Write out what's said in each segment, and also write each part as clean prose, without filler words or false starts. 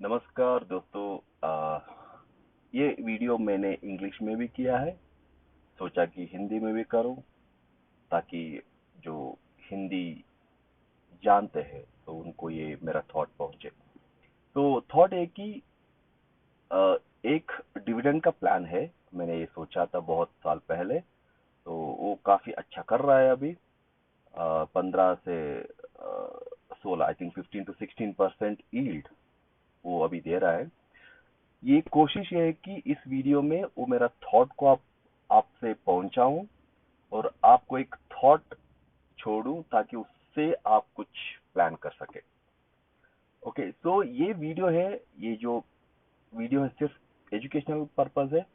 नमस्कार दोस्तों। ये वीडियो मैंने इंग्लिश में भी किया है। सोचा कि हिंदी में भी करूं ताकि जो हिंदी जानते हैं तो उनको ये मेरा थॉट पहुंचे। तो थॉट है कि एक डिविडेंड का प्लान है। मैंने ये सोचा था बहुत साल पहले, तो वो काफी अच्छा कर रहा है अभी। 15 से 16, आई थिंक 15 to 16% यील्ड वो अभी दे रहा है। ये कोशिश ये है कि इस वीडियो में वो मेरा थॉट को आपसे पहुंचाऊं और आपको एक थॉट छोड़ूं ताकि उससे आप कुछ प्लान कर सके। ओके, सो ये वीडियो है, ये जो वीडियो है सिर्फ एजुकेशनल पर्पस है।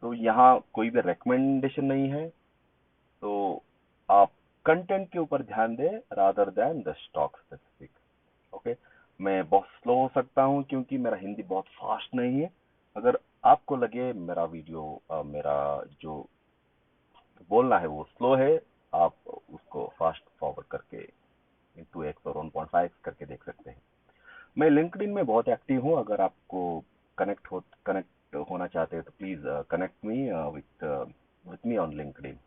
तो यहाँ कोई भी रिकमेंडेशन नहीं है। तो आप कंटेंट के ऊपर ध्यान दें rather than the stock specific. Okay, मैं बहुत स्लो हो सकता हूँ क्योंकि मेरा हिंदी बहुत फास्ट नहीं है। अगर आपको लगे मेरा वीडियो मेरा जो बोलना है वो स्लो है, आप उसको फास्ट फॉरवर्ड करके 2x और 1.5x करके देख सकते हैं। मैं लिंक्डइन में बहुत एक्टिव हूँ। अगर आपको कनेक्ट होना चाहते हैं तो please connect me with me on LinkedIn.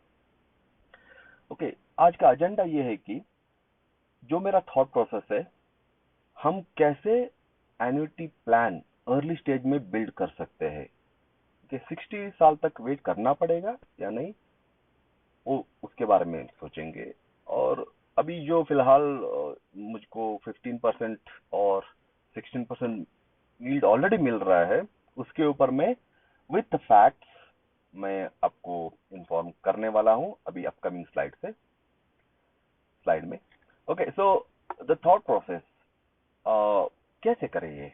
Okay, आज का एजेंडा ये है कि जो मेरा थॉट प्रोसेस है, हम कैसे एन्युटी प्लान अर्ली स्टेज में बिल्ड कर सकते हैं कि 60 साल तक वेट करना पड़ेगा या नहीं, वो उसके बारे में सोचेंगे। और अभी जो फिलहाल मुझको 15% और 16% यील्ड ऑलरेडी मिल रहा है, उसके ऊपर मैं विथ फैक्ट्स मैं आपको इन्फॉर्म करने वाला हूं अभी अपकमिंग स्लाइड में। Okay, so the thought process कैसे करें ये।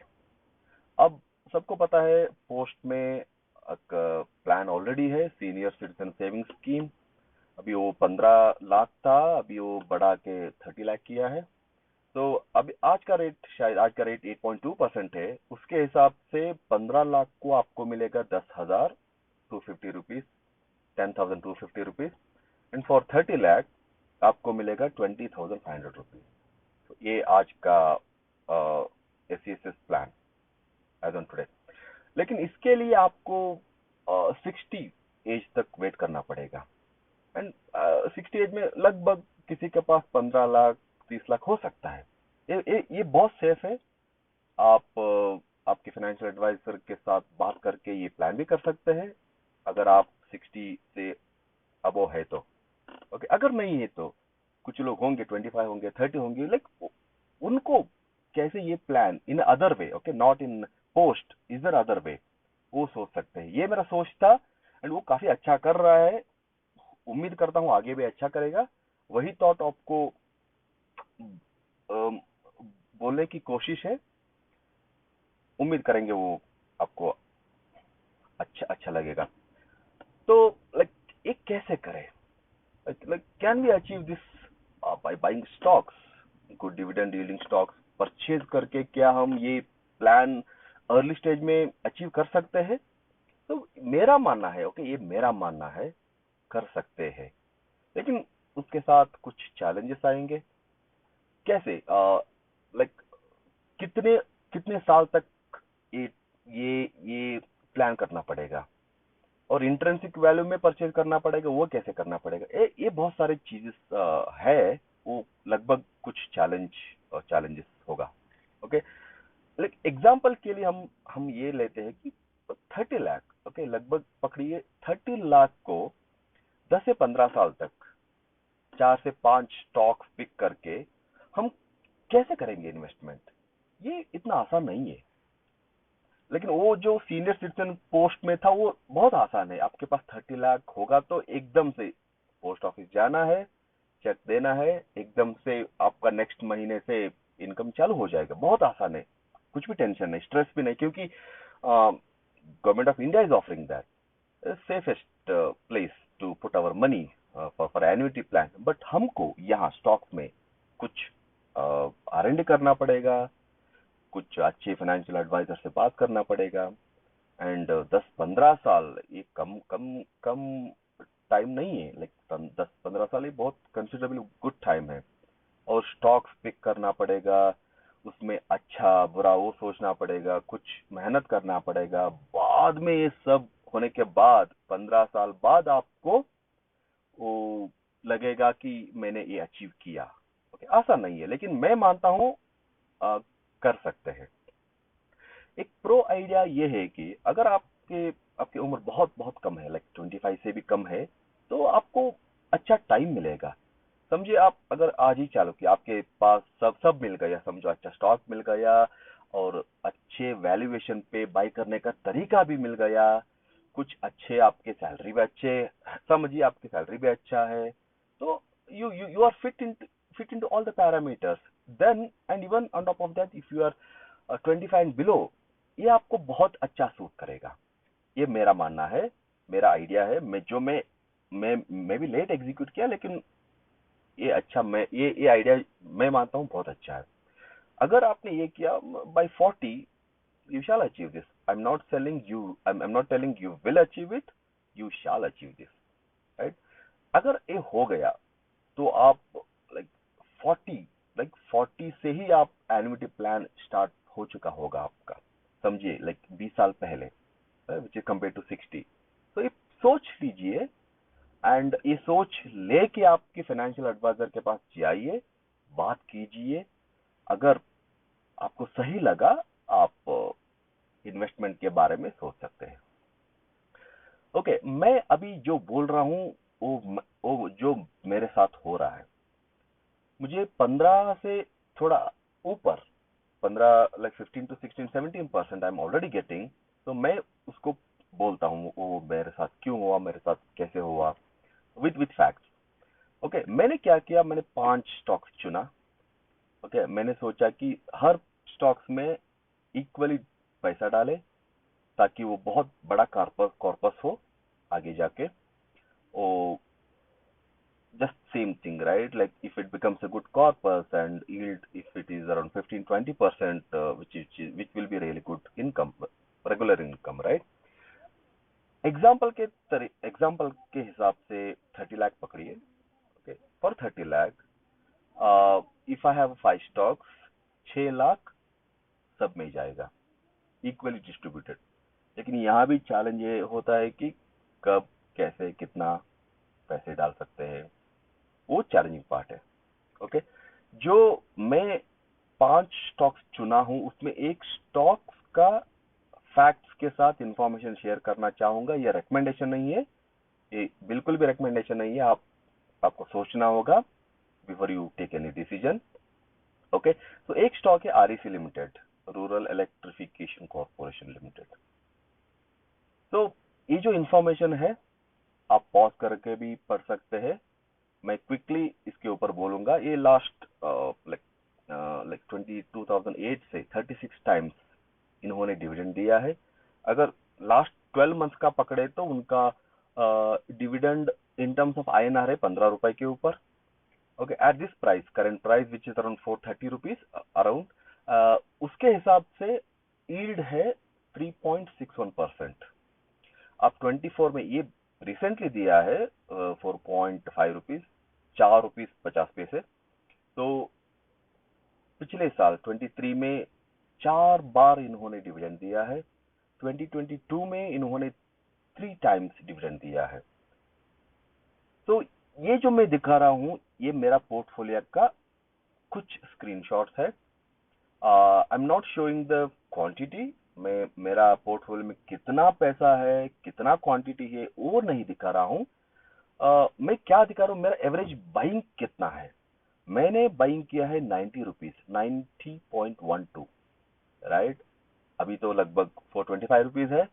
अब सबको पता है पोस्ट में एक प्लान ऑलरेडी है, सीनियर सिटीजन सेविंग स्कीम। अभी वो 15 लाख था, अभी वो बढ़ा के 30 लाख किया है। तो अभी आज का रेट 8.2% है। उसके हिसाब से 15 लाख को आपको मिलेगा 10,250 rupees, 10,250 rupees. And for 30 lakh आपको मिलेगा 20,500 रुपीज। तो ये आज का as plan as on today. लेकिन इसके लिए आपको 60 एज तक वेट करना पड़ेगा। एंड 60 एज में लगभग किसी के पास 15 लाख 30 लाख हो सकता है। ये बहुत सेफ है। आप आपके फाइनेंशियल एडवाइजर के साथ बात करके ये प्लान भी कर सकते हैं अगर आप 60 से अबो है तो। ओके, अगर नहीं है तो कुछ लोग होंगे 25 होंगे 30 होंगे, लाइक उनको कैसे ये plan in other way, okay not in post, is there other way, वो सोच सकते हैं। ये मेरा सोच था एंड वो काफी अच्छा कर रहा है। उम्मीद करता हूँ आगे भी अच्छा करेगा। वही थॉट आपको अम, बोलने की कोशिश है। उम्मीद करेंगे वो आपको अच्छा अच्छा लगेगा। तो लाइक ये कैसे करें, like can we achieve this by buying stocks, good dividend yielding stocks purchase करके? क्या हम ये प्लान अर्ली स्टेज में अचीव कर सकते हैं? तो मेरा मानना है, ओके ये मेरा मानना है, कर सकते हैं। लेकिन उसके साथ कुछ चैलेंजेस आएंगे। कैसे, लाइक कितने कितने साल तक ये ये प्लान करना पड़ेगा, और इंट्रिंसिक वैल्यू में परचेज करना पड़ेगा, वो कैसे करना पड़ेगा? ये बहुत सारे चीजेस है। वो लगभग कुछ चैलेंजेस होगा। ओके, लाइक एग्जांपल के लिए हम ये लेते हैं कि 30 लाख, ओके लगभग पकड़िए 30 लाख को 10 से 15 साल तक 4 से 5 स्टॉक पिक करके हम कैसे करेंगे इन्वेस्टमेंट? ये इतना आसान नहीं है। लेकिन वो जो सीनियर सिटीजन पोस्ट में था वो बहुत आसान है। आपके पास 30 लाख होगा तो एकदम से पोस्ट ऑफिस जाना है, चेक देना है, एकदम से आपका नेक्स्ट महीने से इनकम चालू हो जाएगा। बहुत आसान है, कुछ भी टेंशन नहीं, स्ट्रेस भी नहीं, क्योंकि government of India is offering that safest place to put our money for annuity plan. But हमको यहाँ स्टॉक में कुछ R&D करना पड़ेगा, कुछ अच्छे फाइनेंशियल एडवाइजर से बात करना पड़ेगा। एंड 10-15 साल ये कम कम कम टाइम नहीं है। लाइक 10-15 साल ये बहुत कंसिडरेबली गुड टाइम है। और स्टॉक्स पिक करना पड़ेगा, उसमें अच्छा बुरा वो सोचना पड़ेगा, कुछ मेहनत करना पड़ेगा। बाद में ये सब होने के बाद 15 साल बाद आपको वो लगेगा कि मैंने ये अचीव किया। ओके, आसान नहीं है, लेकिन मैं मानता हूँ अ, कर सकते हैं। एक प्रो आइडिया ये है कि अगर आपके आपकी उम्र बहुत बहुत कम है, लाइक 25 से भी कम है, तो आपको अच्छा टाइम मिलेगा। समझिए, आप अगर आज ही चालू किया, आपके पास सब सब मिल गया, समझो अच्छा स्टॉक मिल गया और अच्छे वैल्यूएशन पे बाई करने का तरीका भी मिल गया, कुछ अच्छे आपके सैलरी भी अच्छे, समझिए आपकी सैलरी भी अच्छा है, तो you are fit into all the parameters. Then and even on top of that, if you are 25 and below, ये आपको बहुत अच्छा सूट करेगा। ये मेरा मानना है, मेरा आइडिया है। मैं भी लेट एग्जीक्यूट किया, लेकिन ये अच्छा, मैं ये आइडिया मैं मानता हूँ बहुत अच्छा है। अगर आपने ये किया बाय 40, you shall achieve this. I am not telling you will achieve it, you shall achieve this, right? अगर ये हो गया तो आप लाइक 40 40 से ही आप एन्युटी प्लान स्टार्ट हो चुका होगा आपका, समझिए, लाइक 20 साल पहले, विच इज कम्पेयर टू 60। तो ये सोच लीजिए, एंड ये सोच लेके आपके फाइनेंशियल एडवाइजर के पास जाइए, बात कीजिए। अगर आपको सही लगा, आप इन्वेस्टमेंट के बारे में सोच सकते हैं। ओके, मैं अभी जो बोल रहा हूँ वो जो मेरे साथ हो रहा है, मुझे 15 से थोड़ा ऊपर, 15 like 15 to 16 17% I am already getting. तो मैं उसको बोलता हूँ वो मेरे साथ क्यों हुआ, मेरे साथ कैसे हुआ, विथ फैक्ट्स। ओके, मैंने क्या किया, मैंने 5 स्टॉक्स चुना। ओके, मैंने सोचा कि हर स्टॉक्स में इक्वली पैसा डाले, ताकि वो बहुत बड़ा कॉर्पस हो आगे जाके। ओ, just same thing, right? Like if it becomes a good corpus and yield, if it is around 15-20%, which will be really good income, regular income, right? Example के हिसाब से 30 लाख पकड़िए। Okay, for 30 lakh, if I have 5 stocks, 6 lakh सब में जाएगा, equally distributed. लेकिन यहाँ भी चैलेंज ये होता है कि कब, कैसे, कितना पैसे डाल सकते हैं, वो चैलेंजिंग पार्ट है। ओके, जो मैं 5 स्टॉक्स चुना हूं, उसमें एक स्टॉक का फैक्ट्स के साथ इंफॉर्मेशन शेयर करना चाहूंगा। ये रिकमेंडेशन नहीं है, ये बिल्कुल भी रिकमेंडेशन नहीं है। आपको सोचना होगा before you take any decision. Okay, तो एक स्टॉक है REC limited, rural electrification corporation limited. तो ये जो इंफॉर्मेशन है, आप पॉज करके भी पढ़ सकते हैं। मैं क्विकली इसके ऊपर बोलूंगा। ये लास्ट लाइक 2008 से 36 टाइम्स इन्होंने डिविडेंड दिया है। अगर लास्ट 12 मंथ्स का पकड़े तो उनका dividend in terms of INR है 15 रुपए के ऊपर। Okay, at this price, current price which is around 430 rupees around, उसके हिसाब से यील्ड है 3.61%। अब 24 में ये रिसेंटली दिया है 4.5 रुपीज, 4 रुपीज 50 पैसे। तो पिछले साल 23 में 4 बार इन्होंने डिविडेंड दिया है। 2022 में इन्होंने 3 टाइम्स डिविडेंड दिया है। तो ये जो मैं दिखा रहा हूं, ये मेरा पोर्टफोलियो का कुछ स्क्रीनशॉट्स है। आई am not showing the quantity. मेरा पोर्टफोलियो में कितना पैसा है, कितना क्वांटिटी है, वो नहीं दिखा रहा हूं। मैं क्या दिखा रहा हूं, मेरा एवरेज बाइंग कितना है। मैंने बाइंग किया है 90 रुपीज, 90.12, राइट? अभी तो लगभग 425 रुपीज है।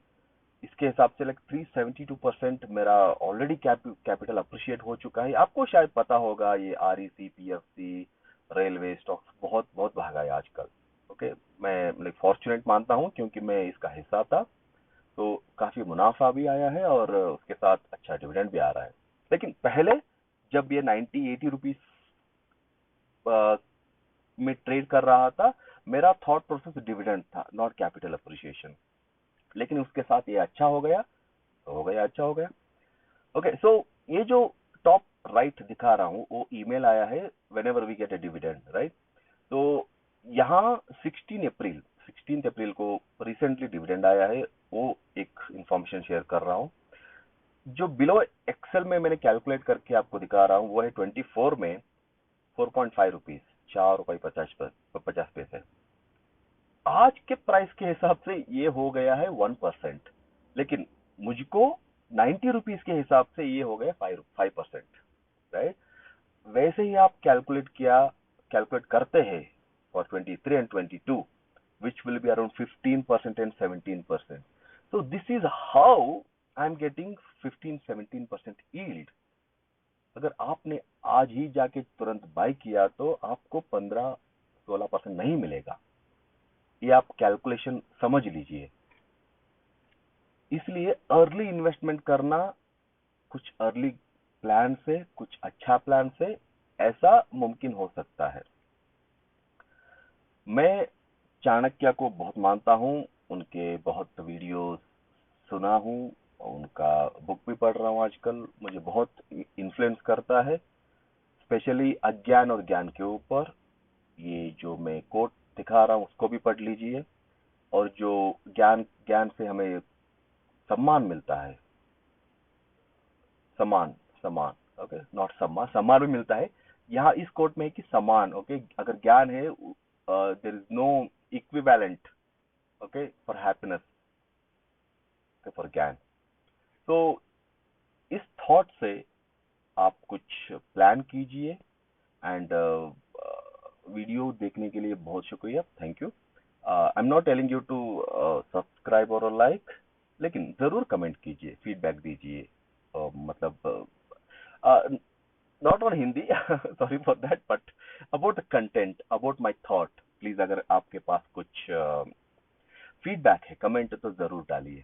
इसके हिसाब से लाइक 372% मेरा ऑलरेडी कैपिटल अप्रिशिएट हो चुका है। आपको शायद पता होगा, ये आरईसी, पीएफसी, रेलवे स्टॉक्स बहुत बहुत भागा है आजकल। ओके, मैं लाइक फॉर्चुनेट मानता हूँ, क्योंकि मैं इसका हिस्सा था, तो काफी मुनाफा भी आया है और उसके साथ अच्छा डिविडेंड भी आ रहा है। लेकिन पहले जब ये 90-80 रुपीज में ट्रेड कर रहा था, मेरा थॉट प्रोसेस डिविडेंड था, नॉट कैपिटल अप्रिशिएशन। लेकिन उसके साथ ये अच्छा हो गया, तो हो गया, अच्छा हो गया। ओके, सो ये जो टॉप राइट दिखा रहा हूँ, वो ईमेल आया है whenever we get a dividend, right? तो यहाँ 16 अप्रैल को रिसेंटली डिविडेंड आया है, वो एक इंफॉर्मेशन शेयर कर रहा हूँ। जो बिलो एक्सेल में मैंने कैलकुलेट करके आपको दिखा रहा हूँ वो है 24 में 4.5 रुपीज, 4 रुपये 50 पैसे। आज के प्राइस के हिसाब से ये हो गया है 1%, लेकिन मुझको 90 रुपीज के हिसाब से ये हो गया 5%, राइट। वैसे ही आप कैलकुलेट करते हैं for 23 and 22, which will be around 15% and 17%. So this is how I'm getting 15-17% yield. अगर आपने आज ही जाके तुरंत बाय किया तो आपको 15-16% नहीं मिलेगा। ये आप कैलकुलेशन समझ लीजिए। इसलिए अर्ली इन्वेस्टमेंट करना, कुछ अर्ली प्लान से, कुछ अच्छा प्लान से ऐसा मुमकिन हो सकता है। मैं चाणक्य को बहुत मानता हूँ, उनके बहुत वीडियोस सुना हूँ, उनका बुक भी पढ़ रहा हूँ आजकल, मुझे बहुत इन्फ्लुएंस करता है, स्पेशली अज्ञान और ज्ञान के ऊपर। ये जो मैं कोट दिखा रहा हूँ उसको भी पढ़ लीजिए। और जो ज्ञान ज्ञान से हमें सम्मान मिलता है, समान समान, ओके, नॉट सम्मान, सम्मान भी मिलता है। यहाँ इस कोट में है कि समान, ओके, अगर ज्ञान है, there is no equivalent, okay, for happiness, for ज्ञान। तो इस थॉट से आप कुछ प्लान कीजिए। एंड वीडियो देखने के लिए बहुत शुक्रिया, thank you. I am not telling you to subscribe और लाइक, लेकिन जरूर कमेंट कीजिए, फीडबैक दीजिए। मतलब not on Hindi, sorry for that, but about the content, about my thought, please अगर आपके पास कुछ फीडबैक है, कमेंट तो जरूर डालिए।